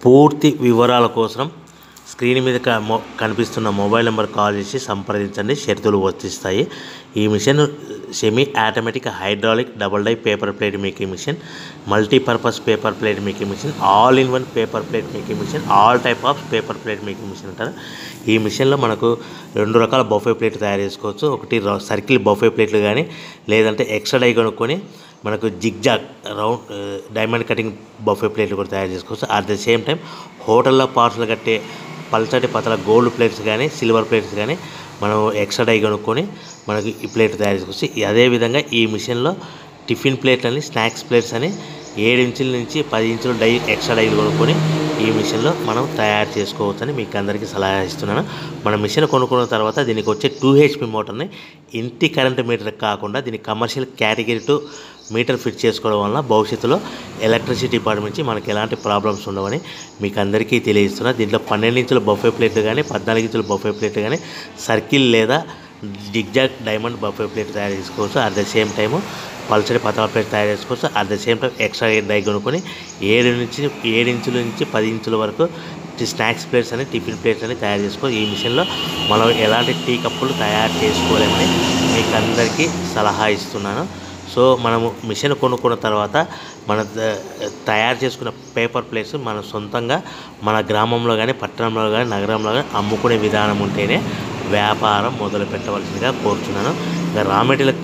పూర్తి వివరాల కోసం స్క్రీన్ మీద కనిపిస్తున్న మొబైల్ నెంబర్ కాల్ చేసి సంప్రదించండి. షరతులు వర్తిస్తాయి. ఈ machine semi automatic hydraulic double die paper plate making machine, multipurpose paper plate making machine, all in one paper plate making machine, all type of paper plate making machine అంటారు. ఈ మిషన్లో మనకు 2 రకాల బఫే ప్లేట్లు తయారు చేసుకోవచ్చు. ఒకటి సర్కిల్ బఫే ప్లేట్లు కానీ, లేదంటే ఎక్స్ట్రా డై కొనుక్కొని మనకు zigzag round diamond cutting buffet ప్లేట్లు కూడా తయారు చేసుకోవచ్చు. అట్ ద సేమ్ టైం హోటల్లో పార్సల్ కట్టే పల్చటి పతల గోల్డ్ ప్లేట్స్ కానీ, సిల్వర్ ప్లేట్స్ కానీ మనం ఎక్స్ట్రా డై కొనుక్కొని మనకి ఈ ప్లేట్ తయారు చేసుకోవచ్చు. అదేవిధంగా ఈ మిషన్లో టిఫిన్ ప్లేట్లు అని, స్నాక్స్ ప్లేట్స్ అని 7 ఇంచుల నుంచి 10 ఇంచుల డై ఎక్స్ట్రా డైలు కొనుక్కొని ఈ మిషన్లో మనం తయారు చేసుకోవచ్చని మీకు అందరికీ సలహా ఇస్తున్నాను. మన మిషన్ కొనుక్కున్న తర్వాత దీనికి వచ్చే 2 HP మోటార్ని ఇంటి కరెంట్ మీటర్ కాకుండా దీనికి కమర్షియల్ కేటగిరీ 2 మీటర్ ఫిట్ చేసుకోవడం వల్ల భవిష్యత్తులో ఎలక్ట్రిసిటీ డిపార్ట్మెంట్ నుంచి మనకి ఎలాంటి ప్రాబ్లమ్స్ ఉండవని మీకు అందరికీ తెలియజేస్తున్నా. దీంట్లో 12 ఇంచుల బఫే ప్లేట్లు కానీ, 14 ఇంచుల బఫే ప్లేట్లు కానీ, సర్కిల్ లేదా జిగ్జాగ్ డైమండ్ బఫే ప్లేట్ తయారు చేసుకోవచ్చు. అట్ ద సేమ్ టైము పల్చడి పతల ప్లేట్ తయారు చేసుకోవచ్చు. At the same time extra die కొనుక్కొని 7 ఇంచుల నుంచి 10 ఇంచుల వరకు స్నాక్స్ ప్లేట్స్ అని, టిఫిన్ ప్లేట్స్ అని తయారు చేసుకో. ఈ మిషన్లో మనం ఎలాంటి టీ కప్పులు తయారు చేసుకోలేమని మీకు అందరికీ సలహా ఇస్తున్నాను. సో మనము మిషన్ కొనుక్కున్న తర్వాత మన తయారు చేసుకున్న పేపర్ ప్లేట్స్ మన సొంతంగా మన గ్రామంలో కానీ, పట్టణంలో కానీ, నగరంలో కానీ అమ్ముకునే విధానం ఉంటేనే వ్యాపారం మొదలు పెట్టవలసిందిగా కోరుతున్నాను. Raw material